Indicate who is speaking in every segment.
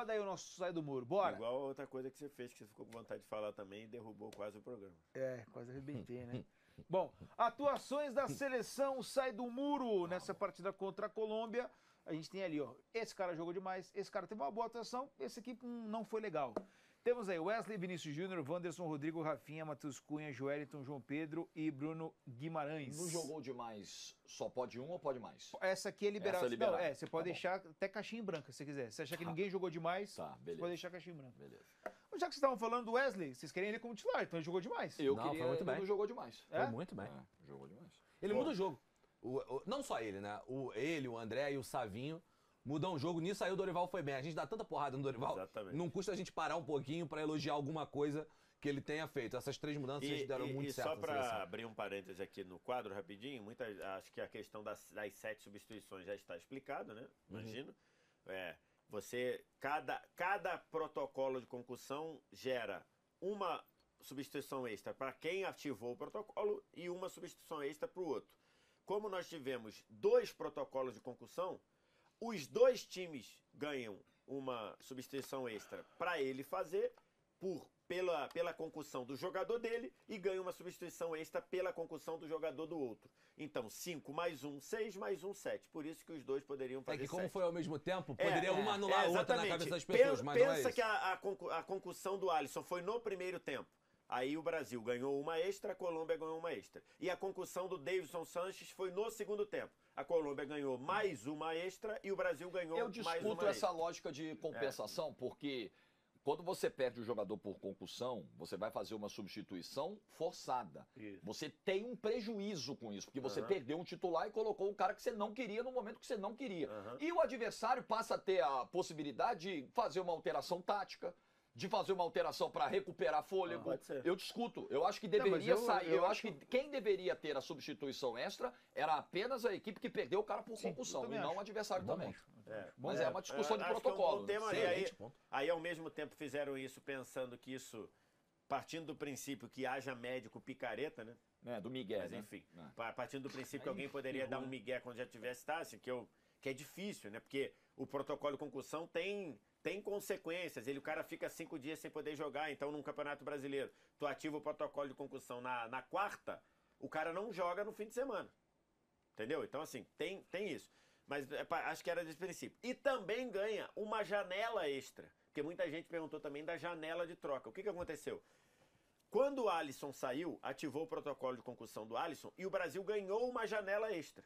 Speaker 1: Roda aí o nosso Sai do Muro, bora!
Speaker 2: Igual a outra coisa que você fez, que você ficou com vontade de falar também e derrubou quase o programa.
Speaker 1: Quase arrebentei, né? Bom, atuações da seleção Sai do Muro nessa partida contra a Colômbia. A gente tem ali, ó, esse cara jogou demais, esse cara teve uma boa atuação, esse aqui não foi legal. Temos aí Wesley, Vinícius Júnior, Wanderson, Rodrigo, Rafinha, Matheus Cunha, Joeliton, João Pedro e Bruno Guimarães.
Speaker 3: Não jogou demais, só pode um ou pode mais?
Speaker 1: Essa aqui é liberada.
Speaker 3: Essa é liberada.
Speaker 1: Não, você pode
Speaker 3: Tá
Speaker 1: deixar até caixinha em branca, se você quiser. Se achar que ninguém jogou demais,
Speaker 3: Tá,
Speaker 1: você pode deixar caixinha em branca.
Speaker 3: Beleza.
Speaker 1: Já que vocês estavam falando do Wesley, vocês querem ele como titular, então ele jogou demais.
Speaker 3: Eu
Speaker 4: Não,
Speaker 3: queria,
Speaker 4: foi muito bem.
Speaker 3: ele não jogou demais.
Speaker 4: Foi muito bem.
Speaker 3: Jogou demais.
Speaker 4: Ele muda o jogo. Não só ele, né? Ele, o André e o Savinho mudam o jogo. Nisso aí o Dorival foi bem. A gente dá tanta porrada no Dorival.
Speaker 2: Exatamente.
Speaker 4: Não custa a gente parar um pouquinho pra elogiar alguma coisa que ele tenha feito. Essas 3 mudanças deram muito certo.
Speaker 2: Só
Speaker 4: na seleção.
Speaker 2: para abrir um parêntese aqui no quadro rapidinho, acho que a questão das 7 substituições já está explicado, né? Imagino. Cada protocolo de concussão gera uma substituição extra para quem ativou o protocolo e uma substituição extra para o outro. Como nós tivemos 2 protocolos de concussão, os 2 times ganham uma substituição extra para ele fazer pela concussão do jogador dele e ganha uma substituição extra pela concussão do jogador do outro. Então, 5 mais 1, 6 mais 1, 7. Por isso que os 2 poderiam fazer 7.
Speaker 4: É que como foi ao mesmo tempo, poderia uma anular a outra na cabeça das pessoas, mas
Speaker 2: Pensa
Speaker 4: não é isso.
Speaker 2: que a concussão do Alisson foi no primeiro tempo. Aí o Brasil ganhou uma extra, a Colômbia ganhou uma extra. E a concussão do Davinson Sanches foi no segundo tempo. A Colômbia ganhou mais uma extra e o Brasil ganhou mais uma extra.
Speaker 3: Eu discuto essa lógica de compensação, porque quando você perde o jogador por concussão, você vai fazer uma substituição forçada.
Speaker 2: Isso.
Speaker 3: Você tem um prejuízo com isso, porque você perdeu um titular e colocou um cara que você não queria no momento que você não queria. E o adversário passa a ter a possibilidade de fazer uma alteração tática, de fazer uma alteração para recuperar fôlego.
Speaker 2: Pode ser.
Speaker 3: Eu discuto. Eu acho que deveria sair. Eu acho
Speaker 1: acho
Speaker 3: que quem deveria ter a substituição extra era apenas a equipe que perdeu o cara por concussão, e não o adversário também. Mas é uma discussão de
Speaker 2: acho que é um
Speaker 3: protocolo.
Speaker 2: bom tema.
Speaker 4: Excelente ponto.
Speaker 2: Aí, ao mesmo tempo, fizeram isso pensando que isso, partindo do princípio que haja médico picareta, né?
Speaker 3: Do Miguel.
Speaker 2: Mas enfim, partindo do princípio que alguém poderia dar um migué quando já tivesse, assim, que é difícil, né? Porque o protocolo de concussão tem consequências. O cara fica 5 dias sem poder jogar, então num Campeonato Brasileiro, tu ativa o protocolo de concussão na quarta, o cara não joga no fim de semana. Entendeu? Então, assim, tem isso. Mas acho que era desse princípio. E também ganha uma janela extra. Porque muita gente perguntou também da janela de troca. O que aconteceu? Quando o Alisson saiu, ativou o protocolo de concussão do Alisson e o Brasil ganhou uma janela extra.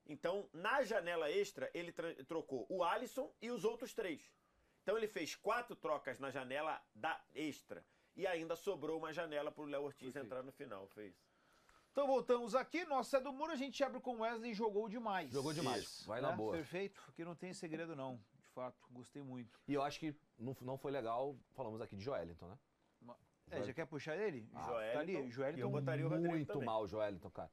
Speaker 2: Então, na janela extra, ele trocou o Alisson e os outros 3. Então ele fez 4 trocas na janela da extra. E ainda sobrou uma janela para o Léo Ortiz entrar no final. Fez.
Speaker 1: Então voltamos aqui, nosso Sai do Muro, a gente abre com o Wesley e jogou demais.
Speaker 4: Jogou demais. Vai na boa.
Speaker 1: Perfeito, porque não tem segredo não, de fato, gostei muito.
Speaker 4: E eu acho que não foi legal, falamos aqui de Joeliton, né?
Speaker 1: Já quer puxar ele?
Speaker 2: Joeliton,
Speaker 1: Tá ali, Joeliton.
Speaker 2: eu botaria o Rodrigo
Speaker 4: Muito
Speaker 2: também.
Speaker 4: mal o Joeliton, cara.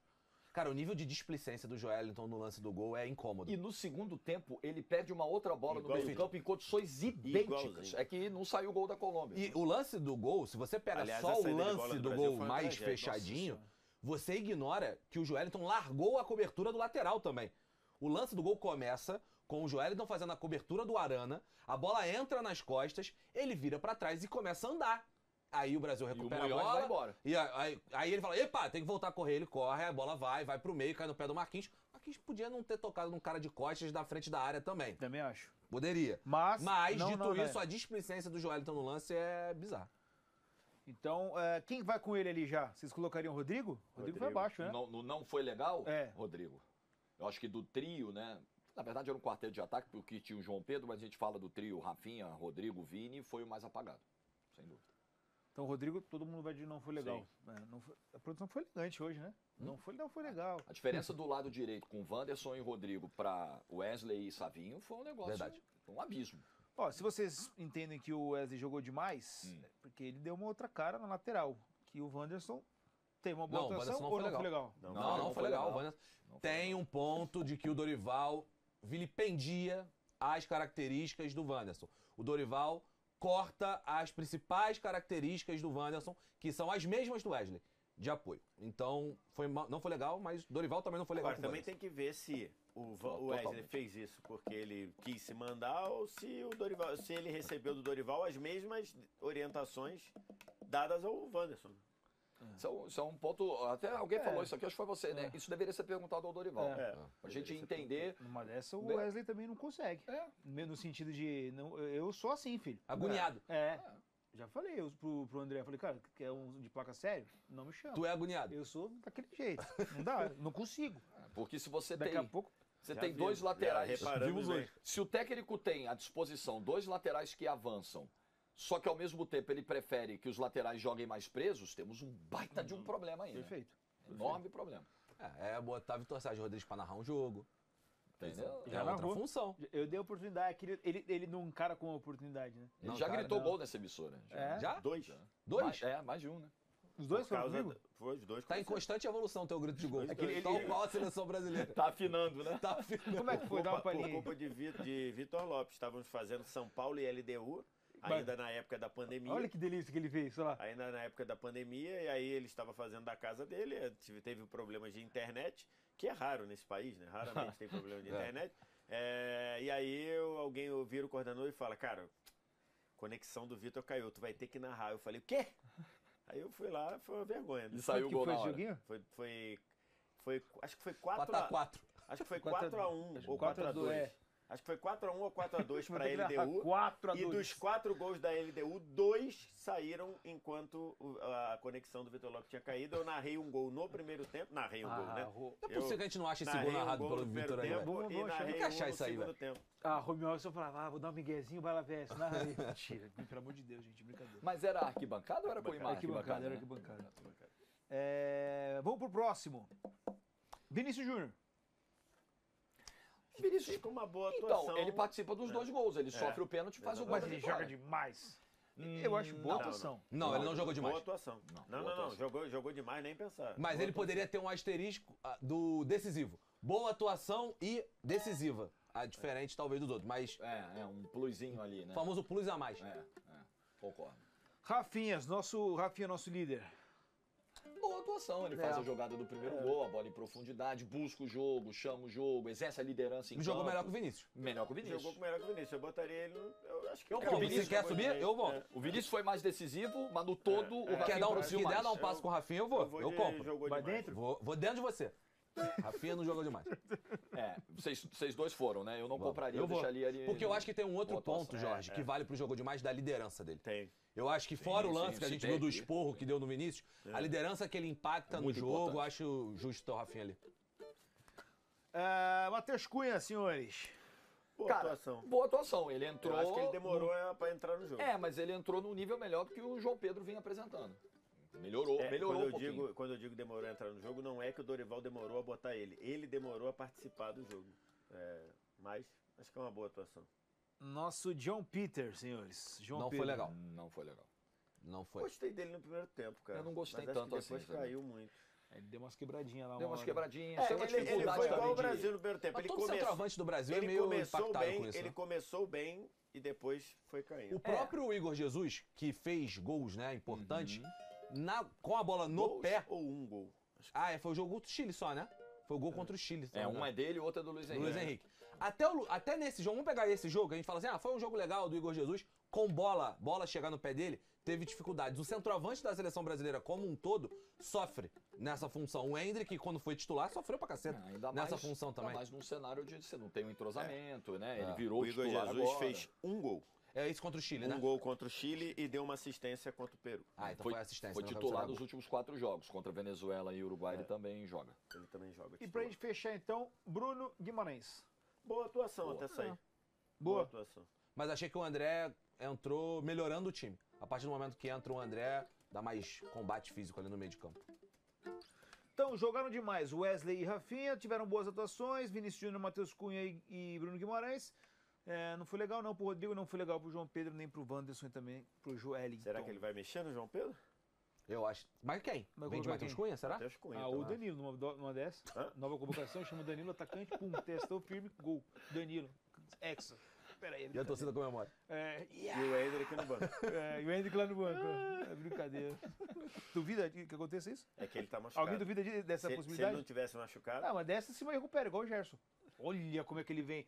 Speaker 4: Cara, o nível de displicência do Joeliton no lance do gol é incômodo.
Speaker 3: E no segundo tempo, ele perde uma outra bola no
Speaker 2: Igualzinho.
Speaker 3: meio campo em condições idênticas.
Speaker 2: Igualzinho.
Speaker 3: É que não saiu o gol da Colômbia.
Speaker 4: E o lance do gol, se você pega
Speaker 2: Aliás,
Speaker 4: só
Speaker 2: a
Speaker 4: o
Speaker 2: saída de bola
Speaker 4: lance
Speaker 2: do
Speaker 4: do
Speaker 2: Brasil
Speaker 4: gol
Speaker 2: foi uma
Speaker 4: mais
Speaker 2: tragédia.
Speaker 4: fechadinho,
Speaker 1: Nossa
Speaker 4: você ignora que o Joeliton largou a cobertura do lateral também. O lance do gol começa com o Joeliton fazendo a cobertura do Arana, a bola entra nas costas, ele vira pra trás e começa a andar. Aí o Brasil recupera a
Speaker 3: Munhoz
Speaker 4: bola.
Speaker 3: vai embora.
Speaker 4: E aí ele fala, epa, tem que voltar a correr, ele corre, a bola vai pro meio, cai no pé do Marquinhos. O Marquinhos podia não ter tocado num cara de costas da frente da área também.
Speaker 1: Também acho.
Speaker 4: Poderia.
Speaker 1: Mas
Speaker 4: dito isso, a displicência do Joeliton no lance é bizarra.
Speaker 1: Então, quem vai com ele ali já? Vocês colocariam o Rodrigo? Rodrigo foi abaixo, né?
Speaker 3: Não foi legal,
Speaker 1: É.
Speaker 3: Rodrigo? Eu acho que do trio, né? Na verdade era um quarteto de ataque, porque tinha o João Pedro, mas a gente fala do trio Rafinha, Rodrigo, Vini, foi o mais apagado, sem dúvida.
Speaker 1: Então o Rodrigo, todo mundo vai de não foi legal. A produção foi elegante hoje, né? Não foi legal.
Speaker 3: A diferença do lado direito com Wanderson e Rodrigo para Wesley e Savinho foi um negócio,
Speaker 4: Verdade.
Speaker 3: um abismo.
Speaker 1: Ó, se vocês entendem que o Wesley jogou demais, é porque ele deu uma outra cara na lateral. Que o Wanderson tem uma boa
Speaker 4: Não, o
Speaker 1: atuação
Speaker 4: Wanderson não
Speaker 1: ou
Speaker 4: foi
Speaker 1: não foi
Speaker 4: legal.
Speaker 1: legal?
Speaker 4: Não foi legal. O Wanderson tem um ponto de que o Dorival vilipendia as características do Wanderson. O Dorival corta as principais características do Wanderson, que são as mesmas do Wesley. de apoio. Então, não foi legal, mas Dorival também não foi legal.
Speaker 2: Agora, também tem que ver se o Wesley fez isso porque ele quis se mandar ou se o Dorival, se ele recebeu do Dorival as mesmas orientações dadas ao Wanderson.
Speaker 3: Isso é um ponto. Até alguém falou isso aqui, acho que foi você, né? Isso deveria ser perguntado ao Dorival. A gente entender.
Speaker 1: Numa dessa, o Wesley também não consegue. No sentido de. Não, eu sou assim, filho.
Speaker 4: Agoniado.
Speaker 1: Já falei pro André, falei, cara, quer um de placa sério? Não me chama.
Speaker 4: Tu é agoniado.
Speaker 1: Eu sou daquele jeito. Não dá, não consigo.
Speaker 3: Porque se você
Speaker 1: Daqui
Speaker 3: tem.
Speaker 1: a pouco.
Speaker 3: Você tem dois laterais.
Speaker 2: Reparamos hoje.
Speaker 3: Se o técnico tem à disposição dois laterais que avançam, só que ao mesmo tempo ele prefere que os laterais joguem mais presos, temos um baita de um problema aí.
Speaker 1: Perfeito.
Speaker 3: Né? Enorme problema.
Speaker 4: Botar Vitor Sérgio Rodrigues pra narrar um jogo.
Speaker 3: Entendeu?
Speaker 4: Já é outra função.
Speaker 1: Eu dei oportunidade, ele não encara com a oportunidade, né?
Speaker 3: Ele já gritou gol nessa emissora.
Speaker 4: Já?
Speaker 2: Dois.
Speaker 4: Dois?
Speaker 3: Mais de um, né?
Speaker 1: Os dois foram comigo?
Speaker 2: Foi os dois.
Speaker 4: Tá em constante evolução teu grito de gol.
Speaker 2: Dois.
Speaker 4: Tal qual a seleção brasileira.
Speaker 3: Tá afinando, né?
Speaker 4: Tá afinando.
Speaker 1: Como é que foi? Dá uma palhinha aí.
Speaker 2: Por culpa de Vitor Lopes. Estávamos fazendo São Paulo e LDU, ainda na época da pandemia.
Speaker 1: Olha que delícia que ele fez, sei lá.
Speaker 2: Ainda na época da pandemia, e aí ele estava fazendo da casa dele, teve problemas de internet, que é raro nesse país, né? Raramente tem problema de internet. E aí alguém vira o coordenador e fala, cara, conexão do Vitor caiu, tu vai ter que narrar. Eu falei, o quê? Aí eu fui lá, foi uma vergonha.
Speaker 3: E saiu o gol na hora.
Speaker 1: Joguinho?
Speaker 2: Acho que foi 4x4. Acho que foi 4x1 ou 4x2. Acho que foi 4x1 ou 4x2 para a LDU.
Speaker 1: 4x2.
Speaker 2: E dos 4 gols da LDU, 2 saíram enquanto a conexão do Vitor Lopes tinha caído. Eu narrei um gol no primeiro tempo. Narrei um gol, né?
Speaker 4: Não é possível que a gente não ache esse gol narrado pelo Vitor aí.
Speaker 2: E narrei
Speaker 4: Tem que achar
Speaker 2: um no
Speaker 4: isso aí,
Speaker 2: segundo
Speaker 4: velho.
Speaker 2: tempo.
Speaker 1: Home Office eu falava, vou dar um miguezinho, vai lá ver essa. Mentira, pelo amor de Deus, gente, brincadeira.
Speaker 3: Mas era arquibancada ou era com imagem?
Speaker 1: Arquibancada, era arquibancada. Vamos pro próximo. Vinícius Júnior.
Speaker 3: Vinícius
Speaker 2: com uma boa atuação.
Speaker 3: Então, ele participa dos dois gols. Ele sofre o pênalti e faz o gol.
Speaker 1: Mas ele joga demais. Eu acho boa atuação.
Speaker 4: Não, ele não jogou demais.
Speaker 2: Boa atuação. Não. Jogou demais, nem pensar.
Speaker 4: Mas ele poderia ter um asterisco do decisivo. Boa atuação e decisiva. Diferente, talvez, dos outros. Mas
Speaker 3: um plusinho ali, né?
Speaker 4: o famoso plus a mais.
Speaker 3: Concordo.
Speaker 1: Rafinha, nosso líder.
Speaker 3: Boa atuação, ele faz a jogada do primeiro gol, a bola em profundidade, busca o jogo, chama o jogo, exerce a liderança em campo.
Speaker 4: Jogou melhor que o Vinícius.
Speaker 3: Melhor que o Vinícius.
Speaker 2: Jogou melhor que o Vinícius. Eu botaria ele no... Eu acho que...
Speaker 3: O Vinícius
Speaker 4: quer subir? Eu vou.
Speaker 3: O Vinícius foi mais decisivo, mas no todo o Rafinha
Speaker 4: Se quiser dar um passo com o Rafinha, eu vou. Eu compro.
Speaker 1: Vai dentro?
Speaker 4: Vou dentro de você. Rafinha não jogou demais.
Speaker 3: Vocês dois foram, né? Eu não compraria, eu deixaria ali...
Speaker 4: Porque eu acho que tem um outro ponto, Jorge, que vale pro jogo demais da liderança dele.
Speaker 2: Tem.
Speaker 4: Eu acho que fora o lance que a gente viu do esporro que deu no Vinícius, a liderança que ele impacta no jogo, eu acho justo ter o Rafinha ali.
Speaker 1: Matheus Cunha, senhores.
Speaker 2: Boa atuação.
Speaker 3: Boa atuação. Ele entrou...
Speaker 2: Eu acho que ele demorou para entrar no jogo.
Speaker 3: Mas ele entrou num nível melhor do que o João Pedro vinha apresentando. Melhorou um pouquinho.
Speaker 2: Quando eu digo demorou a entrar no jogo, não é que o Dorival demorou a botar ele. Ele demorou a participar do jogo. Mas acho que é uma boa atuação.
Speaker 1: Nosso John Peter, senhores.
Speaker 4: Foi legal.
Speaker 3: Não foi legal.
Speaker 4: Não foi.
Speaker 2: Gostei dele no primeiro tempo, cara.
Speaker 3: Eu não gostei
Speaker 2: mas
Speaker 3: tanto
Speaker 2: acho que depois
Speaker 3: assim.
Speaker 2: caiu muito.
Speaker 1: Ele deu umas quebradinhas lá.
Speaker 3: Deu umas quebradinhas. Tem uma
Speaker 2: Ele
Speaker 3: dificuldade
Speaker 2: foi igual
Speaker 3: também
Speaker 2: o Brasil no primeiro tempo.
Speaker 4: Mas todo centroavante do Brasil é meio impactado com isso.
Speaker 2: Ele começou bem e depois foi caindo.
Speaker 4: O próprio Igor Jesus, que fez gols, né, importantes, com a bola no pé...
Speaker 2: Ou um gol.
Speaker 4: Foi o jogo contra o Chile só, né? Foi o gol contra o Chile.
Speaker 3: Um é dele e o outro é do Luiz Henrique.
Speaker 4: Até nesse jogo, vamos pegar esse jogo, a gente fala assim, foi um jogo legal do Igor Jesus, com bola chegar no pé dele, teve dificuldades. O centroavante da seleção brasileira como um todo sofre nessa função. O Hendrick, quando foi titular, sofreu pra caceta nessa função também.
Speaker 3: Mas num cenário de você não tem um entrosamento, né? Ele virou
Speaker 2: o Igor
Speaker 3: titular
Speaker 2: Jesus
Speaker 3: agora.
Speaker 2: fez um gol.
Speaker 4: É isso contra o Chile, né?
Speaker 2: Um gol contra o Chile e deu uma assistência contra o Peru.
Speaker 4: Então foi assistência.
Speaker 3: Foi titular nos últimos 4 jogos. Contra Venezuela e Uruguai ele também joga.
Speaker 2: Ele também joga.
Speaker 1: E pra gente fechar então, Bruno Guimarães.
Speaker 2: Boa atuação até sair.
Speaker 1: Boa
Speaker 2: atuação.
Speaker 4: Mas achei que o André entrou melhorando o time. A partir do momento que entra o André, dá mais combate físico ali no meio de campo.
Speaker 1: Então, jogaram demais. Wesley e Rafinha tiveram boas atuações. Vinícius Júnior, Matheus Cunha e Bruno Guimarães. Não foi legal não pro Rodrigo, não foi legal pro João Pedro, nem pro Wanderson e também pro Joelinton.
Speaker 2: Será que ele vai mexer no João Pedro?
Speaker 4: Eu acho. Mas quem? Vem de Matheus Cunha, será?
Speaker 2: Matheus Cunha.
Speaker 1: O Danilo, numa dessa. Nova convocação, chama o Danilo, atacante, pum, testou firme, gol. Danilo, exa. Peraí.
Speaker 4: E a torcida comemora.
Speaker 2: E o Hendrick no banco.
Speaker 1: E o Hendrick lá no banco. É brincadeira. Duvida que aconteça isso?
Speaker 2: É que ele tá machucado.
Speaker 1: Alguém duvida dessa
Speaker 2: Se
Speaker 1: possibilidade?
Speaker 2: ele não tivesse machucado...
Speaker 1: Não, mas dessa se recupera, igual o Gerson. Olha como é que ele vem.